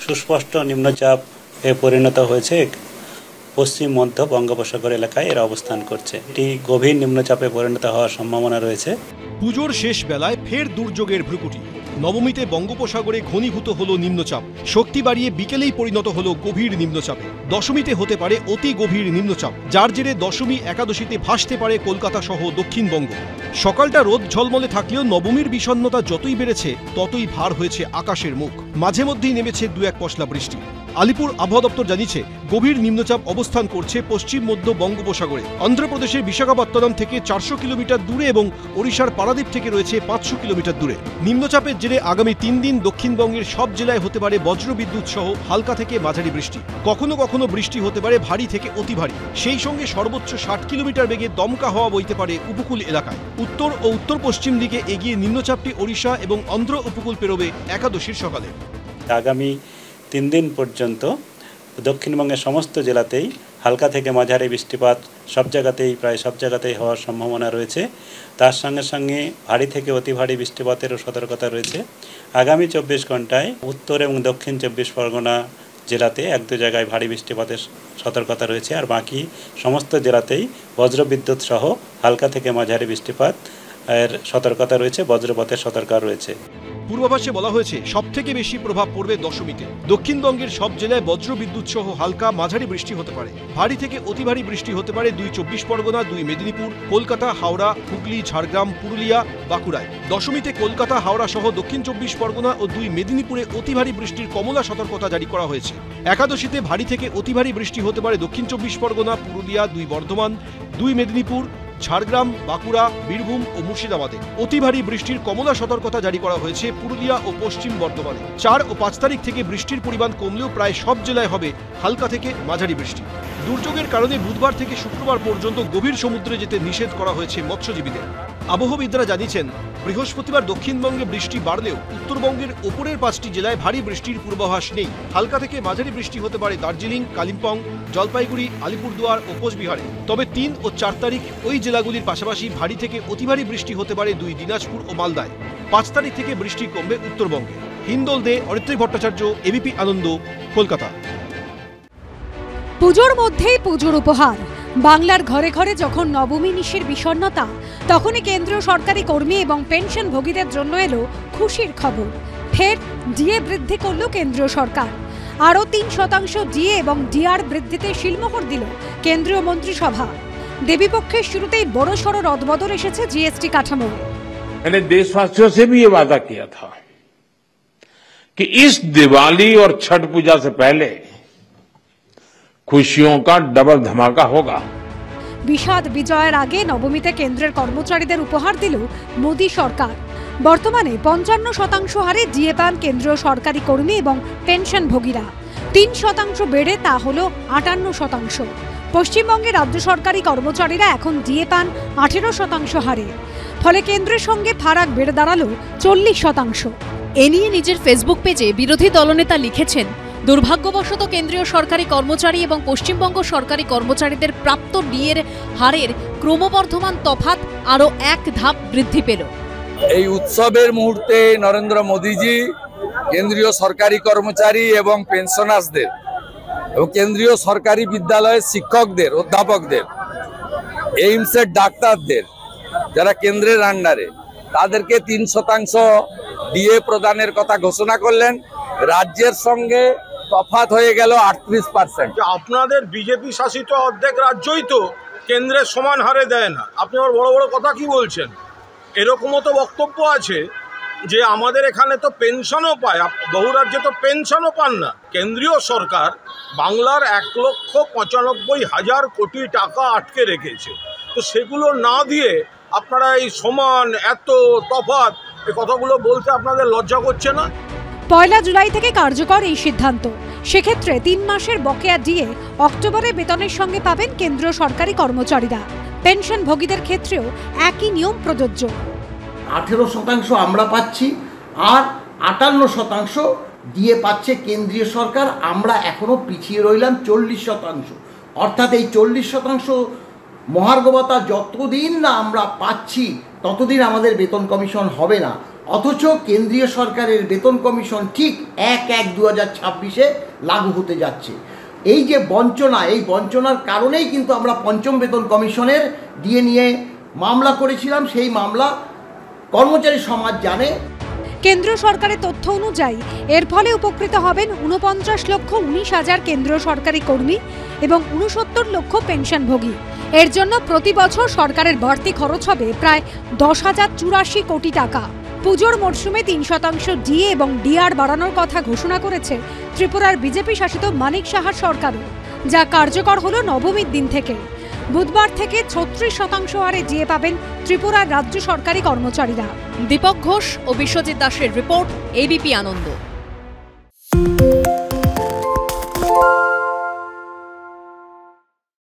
সুস্পষ্ট নিম্নচাপে পরিণত হয়েছে। পশ্চিম মধ্য বঙ্গোপসাগর এলাকায় এর অবস্থান করছে। এটি গভীর নিম্নচাপে পরিণত হওয়ার সম্ভাবনা রয়েছে। পুজোর শেষ বেলায় ফের দুর্যোগের ভ্রুকুটি। নবমীতে বঙ্গোপসাগরে ঘনীভূত হলো নিম্নচাপ, শক্তি বাড়িয়ে বিকেলেই পরিণত হলো গভীর নিম্নচাপে। দশমীতে হতে পারে অতি গভীর নিম্নচাপ, যার জেরে দশমী একাদশীতে ভাসতে পারে কলকাতা সহ দক্ষিণবঙ্গ। সকালটা রোদ ঝলমলে থাকলেও নবমীর বিষণ্ণতা যতই বেড়েছে ততই ভার হয়েছে আকাশের মুখ। মাঝে মধ্যেই নেমেছে দু এক পশলা বৃষ্টি। আলিপুর আবহাওয়া দপ্তর জানিয়েছে, গভীর নিম্নচাপ অবস্থান করছে পশ্চিম মধ্য বঙ্গোপসাগরে। অন্ধ্রপ্রদেশের বিশাখাপত্তনম থেকে 400 কিলোমিটার দূরে এবং ওড়িশার পারাদ্বীপ থেকে রয়েছে 500 কিলোমিটার দূরে। নিম্নচাপের জেরে আগামী 3 দিন দক্ষিণবঙ্গের সব জেলায় হতে পারে বজ্রবিদ্যুৎ সহ হালকা থেকে মাঝারি বৃষ্টি। কখনো কখনো বৃষ্টি হতে পারে ভারী থেকে অতি ভারী। সেই সঙ্গে সর্বোচ্চ 60 কিলোমিটার বেগে দমকা হাওয়া বইতে পারে উপকূল এলাকায়। উত্তর ও উত্তর পশ্চিম দিকে এগিয়ে নিম্নচাপটি ওড়িশা এবং অন্ধ্র উপকূল পেরোবে একাদশীর সকালে। আগামী 3 দিন পর্যন্ত দক্ষিণবঙ্গের সমস্ত জেলাতেই হালকা থেকে মাঝারি বৃষ্টিপাত প্রায় সব জায়গাতেই হওয়ার সম্ভাবনা রয়েছে। তার সঙ্গে সঙ্গে ভারী থেকে অতি ভারী বৃষ্টিপাতেরও সতর্কতা রয়েছে। আগামী 24 ঘন্টায় উত্তর এবং দক্ষিণ 24 পরগনা জেলাতে 1-2 জায়গায় ভারী বৃষ্টিপাতের সতর্কতা রয়েছে, আর বাকি সমস্ত জেলাতেই বজ্রবিদ্যুৎ সহ হালকা থেকে মাঝারি বৃষ্টিপাত এর সতর্কতা রয়েছে, বজ্রপাতের সতর্কতা রয়েছে। পূর্বাভাসে বলা হয়েছে সবথেকে বেশি প্রভাব পড়বে দশমীতে। দক্ষিণবঙ্গের সব জেলায় বজ্রবিদ্যুৎ সহ হালকা মাঝারি বৃষ্টি হতে পারে। ভারী থেকে অতি ভারী বৃষ্টি হতে পারে 2 24 পরগনা, 2 মেদিনীপুর, কলকাতা, হাওড়া, হুগলি, ঝাড়গ্রাম, পুরুলিয়া, বাঁকুড়ায়। দশমীতে কলকাতা, হাওড়া সহ দক্ষিণ 24 পরগনা ও 2 মেদিনীপুরে অতি ভারী বৃষ্টির কমলা সতর্কতা জারি করা হয়েছে। একাদশীতে ভারী থেকে অতি ভারী বৃষ্টি হতে পারে দক্ষিণ 24 পরগনা, পুরুলিয়া, 2 বর্ধমান, 2 মেদিনীপুর, ঝাড়গ্রাম, বাঁকুড়া, বীরভূম ও মুর্শিদাবাদে। অতি ভারী বৃষ্টির কমলা সতর্কতা জারি করা হয়েছে পুরুলিয়া ও পশ্চিম বর্ধমানে। 4 ও 5 তারিখ থেকে বৃষ্টির পরিমাণ কমলেও প্রায় সব জেলায় হবে হালকা থেকে মাঝারি বৃষ্টি। দুর্যোগের কারণে বুধবার থেকে শুক্রবার পর্যন্ত গভীর সমুদ্রে যেতে নিষেধ করা হয়েছে মৎস্যজীবীদের। আবহবিদরা জানিয়েছেন, বৃহস্পতিবার দক্ষিণবঙ্গে বৃষ্টি বাড়লেও উত্তরবঙ্গের ওপরের 5টি জেলায় ভারী বৃষ্টির পূর্বাভাস নেই। হালকা থেকে মাঝারি বৃষ্টি হতে পারে দার্জিলিং, কালিম্পং, জলপাইগুড়ি, আলিপুরদুয়ার ও কোচবিহারে। তবে 3 ও 4 তারিখ ওই জেলাগুলির পাশাপাশি ভারী থেকে অতি ভারী বৃষ্টি হতে পারে 2 দিনাজপুর ও মালদায়। 5 তারিখ থেকে বৃষ্টি কমবে উত্তরবঙ্গে। হিন্দোল দে, অরিত্রী ভট্টাচার্য, এবিপি আনন্দ, কলকাতা। পুজোর মধ্যেই পুজোর উপহার। বাংলার ঘরে ঘরে যখন নবমী নিশির বিষণ্ণতা, তখনই কেন্দ্রীয় সরকারি কর্মী এবং পেনশনভোগীদের জন্য এলো খুশির খবর। ফের ডিএ বৃদ্ধি করল কেন্দ্রীয় সরকার। আরও 3% ডিএ এবং ডিআর বৃদ্ধিতে শিলমোহর দিল কেন্দ্রীয় মন্ত্রিসভা। দেবীপক্ষের শুরুতেই বড়সড় রদবদল এসেছে জিএসটি কাঠামো। मैंने देशवासियों से भी ये वादा किया था कि इस दिवाली और छठ पूजा से पहले खुशियों का डबल धमाका होगा। বিষাদ বিজয়ের আগে নবমীতে কেন্দ্রের কর্মচারীদের উপহার দিল মোদী সরকার। বর্তমানে 55% হারে ডিএ পান কেন্দ্রীয় সরকারি কর্মী এবং পেনশনভোগীরা। 3% বেড়ে তা হল 58%। পশ্চিমবঙ্গের রাজ্য সরকারি কর্মচারীরা এখন ডিএ পান 18% হারে। ফলে কেন্দ্রের সঙ্গে ফারাক বেড়ে দাঁড়ালো 40%। এ নিয়ে নিজের ফেসবুক পেজে বিরোধী দলনেতা লিখেছেন, দুর্ভাগ্যবশত কেন্দ্রীয় সরকারি কর্মচারী এবং পশ্চিমবঙ্গ সরকারি কর্মচারীদের প্রাপ্ত ডিএর হারের ক্রমবর্ধমান তফাৎ আরও এক ধাপ বৃদ্ধি পেল। এই উৎসবের মুহূর্তে নরেন্দ্র মোদীজি কেন্দ্রীয় সরকারি কর্মচারী এবং পেনশনার্সদের এবং কেন্দ্রীয় সরকারি বিদ্যালয়ের শিক্ষকদের, অধ্যাপকদের, এইমসের ডাক্তারদের, যারা কেন্দ্রের আন্ডারে, তাদেরকে 3% ডিএ প্রদানের কথা ঘোষণা করলেন। রাজ্যের সঙ্গে তফাৎ হয়ে গেল 38%। আপনাদের বিজেপি শাসিত অর্ধেক রাজ্যই তো কেন্দ্রের সমান হারে দেয় না। আপনি আবার বড় বড় কথা কি বলছেন? এরকমও তো বক্তব্য আছে যে আমাদের এখানে তো পেনশনও পায়, বহু রাজ্যে তো পেনশনও পান না। কেন্দ্রীয় সরকার বাংলার 1,95,000 কোটি টাকা আটকে রেখেছে, তো সেগুলো না দিয়ে আপনারা এই সমান এত তফাৎ এই কথাগুলো বলতে আপনাদের লজ্জা করছে না? 1 জুলাই থেকে কার্যকর এই সিদ্ধান্ত। সেক্ষেত্রে 3 মাসের বকেয়া ডিএ অক্টোবরে বেতনের সঙ্গে পাবেন কেন্দ্রীয় সরকারি কর্মচারীরা। পেনশনভোগীদের ক্ষেত্রেও একই নিয়ম প্রযোজ্য। 18% আমরা পাচ্ছি আর 58% ডিএ পাচ্ছে কেন্দ্রীয় সরকার। আমরা এখনো পিছিয়ে রইলাম 40%। অর্থাৎ এই 40% মহার্ঘ ভাতা যতদিন না আমরা পাচ্ছি ততদিন আমাদের বেতন কমিশন হবে না। অথচ কেন্দ্রীয় সরকারের বেতন কমিশন ঠিক 1/1/2026 লাগু হতে যাচ্ছে। এই যে বঞ্চনা, এই বঞ্চনার কারণেই কিন্তু আমরা পঞ্চম বেতন কমিশনের ডিএ নিয়ে মামলা করেছিলাম। সেই মামলা কর্মচারী সমাজ জানে। কেন্দ্রীয় সরকারের তথ্য অনুযায়ী এর ফলে উপকৃত হবেন 49,19,000 কেন্দ্রীয় সরকারি কর্মী এবং 69 লক্ষ পেনশনভোগী। এর জন্য প্রতি বছর সরকারের বাড়তি খরচ হবে প্রায় 10,084 কোটি টাকা। পুজোর মরশুমে 3% ডিএ এবং ডিআর বাড়ানোর কথা ঘোষণা করেছে ত্রিপুরার বিজেপি শাসিত মানিক সাহার সরকারও, যা কার্যকর হলো নবমীর দিন থেকে। বুধবার থেকে 36% হারে ডিএ পাবেন ত্রিপুরার রাজ্য সরকারি কর্মচারীরা। দীপক ঘোষ ও বিশ্বজিৎ দাসের রিপোর্ট, এবিপি আনন্দ।